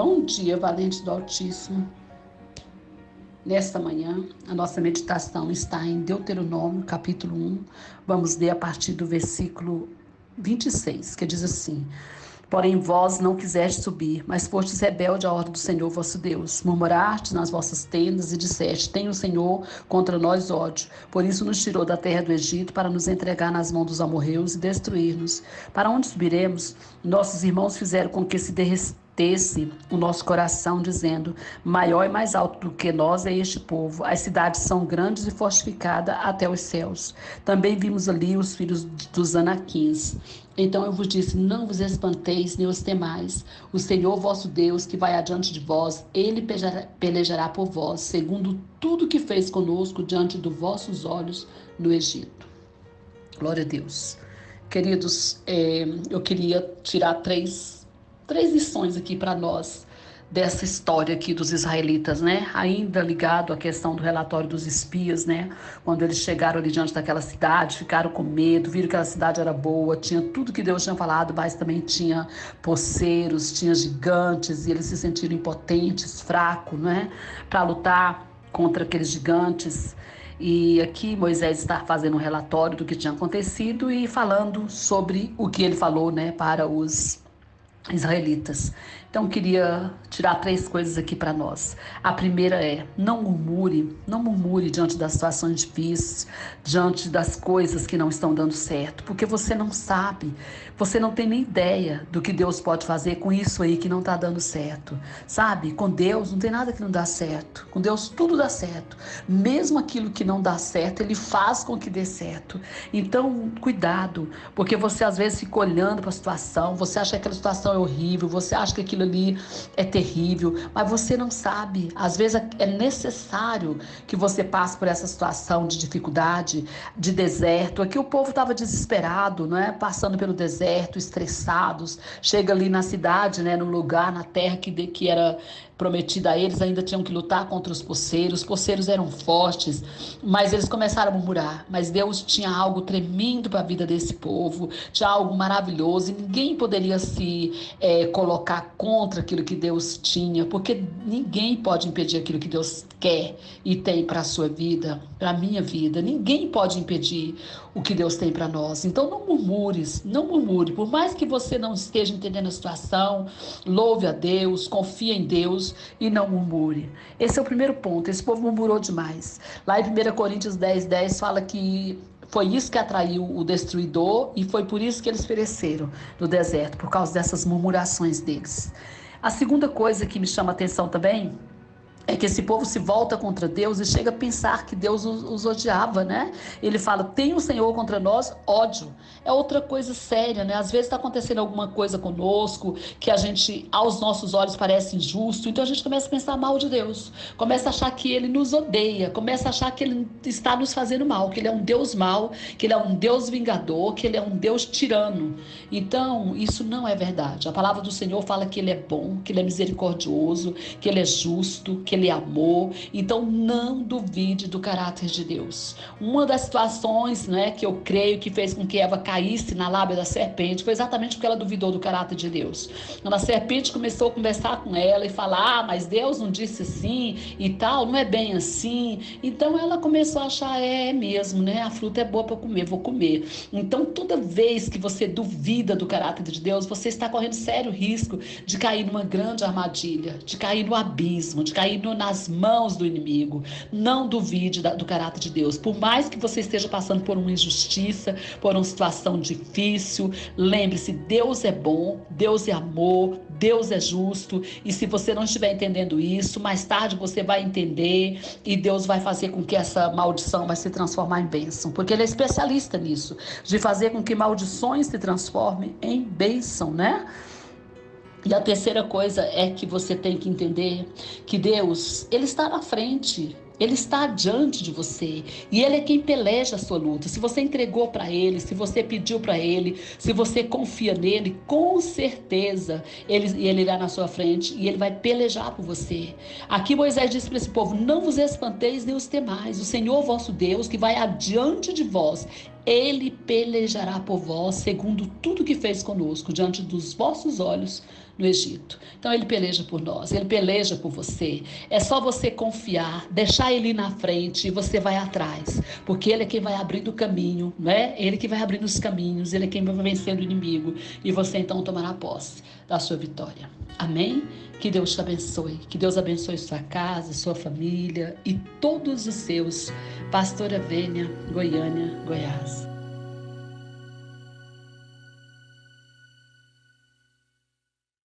Bom dia, valente do Altíssimo. Nesta manhã, a nossa meditação está em Deuteronômio, capítulo 1. Vamos ler a partir do versículo 26, que diz assim: Porém vós não quisestes subir, mas fostes rebelde à ordem do Senhor vosso Deus. Murmurastes nas vossas tendas e disseste: Tem o Senhor contra nós ódio. Por isso nos tirou da terra do Egito para nos entregar nas mãos dos amorreus e destruir-nos. Para onde subiremos? Nossos irmãos fizeram com que se derretesse o nosso coração, dizendo: maior e mais alto do que nós é este povo. As cidades são grandes e fortificadas até os céus. Também vimos ali os filhos dos Anaquins. Então eu vos disse: não vos espanteis nem os temais. O Senhor vosso Deus, que vai adiante de vós, ele pelejará por vós, segundo tudo que fez conosco diante dos vossos olhos no Egito. Glória a Deus. Queridos, eu queria tirar três lições aqui para nós dessa história aqui dos israelitas, né? Ainda ligado à questão do relatório dos espias, né? Quando eles chegaram ali diante daquela cidade, ficaram com medo, viram que a cidade era boa, tinha tudo que Deus tinha falado, mas também tinha poceiros, tinha gigantes, e eles se sentiram impotentes, fracos, né? Para lutar contra aqueles gigantes. E aqui Moisés está fazendo um relatório do que tinha acontecido e falando sobre o que ele falou, né, para os israelitas. Então queria tirar três coisas aqui para nós. A primeira é: não murmure diante das situações difíceis, diante das coisas que não estão dando certo, porque você não sabe, você não tem nem ideia do que Deus pode fazer com isso aí que não está dando certo, sabe? Com Deus não tem nada que não dá certo, com Deus tudo dá certo, mesmo aquilo que não dá certo, Ele faz com que dê certo. Então cuidado, porque você às vezes fica olhando para a situação, você acha que aquela situação é horrível, você acha que aquilo ali é terrível, mas você não sabe. Às vezes é necessário que você passe por essa situação de dificuldade, de deserto. Aqui o povo estava desesperado, não é? Passando pelo deserto, estressados. Chega ali na cidade, né, no lugar, na terra que era prometida a eles, ainda tinham que lutar contra os poceiros. Os poceiros eram fortes, mas eles começaram a murmurar. Mas Deus tinha algo tremendo para a vida desse povo, tinha algo maravilhoso, e ninguém poderia se colocar contra aquilo que Deus tinha, porque ninguém pode impedir aquilo que Deus quer e tem para a sua vida, para a minha vida. Ninguém pode impedir o que Deus tem para nós. Então não murmure, por mais que você não esteja entendendo a situação, louve a Deus, confia em Deus e não murmure. Esse é o primeiro ponto. Esse povo murmurou demais. Lá em 1 Coríntios 10:10 fala que foi isso que atraiu o destruidor e foi por isso que eles pereceram no deserto, por causa dessas murmurações deles. A segunda coisa que me chama a atenção também é que esse povo se volta contra Deus e chega a pensar que Deus os odiava, né? Ele fala: tem o Senhor contra nós, ódio. É outra coisa séria, né? Às vezes está acontecendo alguma coisa conosco que a gente, aos nossos olhos, parece injusto. Então a gente começa a pensar mal de Deus. Começa a achar que Ele nos odeia. Começa a achar que Ele está nos fazendo mal. Que Ele é um Deus mau. Que Ele é um Deus vingador. Que Ele é um Deus tirano. Então isso não é verdade. A palavra do Senhor fala que Ele é bom. Que Ele é misericordioso. Que Ele é justo. Que Ele é amor. Então não duvide do caráter de Deus. Uma das situações, né, que eu creio que fez com que Eva caísse na lábia da serpente foi exatamente porque ela duvidou do caráter de Deus. Quando a serpente começou a conversar com ela e falar: mas Deus não disse assim e tal, não é bem assim. Então ela começou a achar: é mesmo, né? A fruta é boa para comer, vou comer. Então toda vez que você duvida do caráter de Deus, você está correndo sério risco de cair numa grande armadilha, de cair no abismo, de cair nas mãos do inimigo. Não duvide do caráter de Deus. Por mais que você esteja passando por uma injustiça, por uma situação difícil, lembre-se: Deus é bom, Deus é amor, Deus é justo. E se você não estiver entendendo isso, mais tarde você vai entender e Deus vai fazer com que essa maldição vai se transformar em bênção, porque Ele é especialista nisso, de fazer com que maldições se transformem em bênção, né? E a terceira coisa é que você tem que entender que Deus, Ele está na frente. Ele está diante de você e Ele é quem peleja a sua luta. Se você entregou para Ele, se você pediu para Ele, se você confia nele, com certeza Ele irá na sua frente e Ele vai pelejar por você. Aqui Moisés disse para esse povo: não vos espanteis nem os temais. O Senhor vosso Deus, que vai adiante de vós, Ele pelejará por vós, segundo tudo que fez conosco, diante dos vossos olhos no Egito. Então ele peleja por nós, ele peleja por você. É só você confiar, deixar ele ir na frente e você vai atrás, porque ele é quem vai abrindo o caminho, né? Ele que vai abrindo os caminhos, ele é quem vai vencendo o inimigo e você então tomará posse da sua vitória. Amém? Que Deus te abençoe, que Deus abençoe sua casa, sua família e todos os seus. Pastora Vênia, Goiânia, Goiás.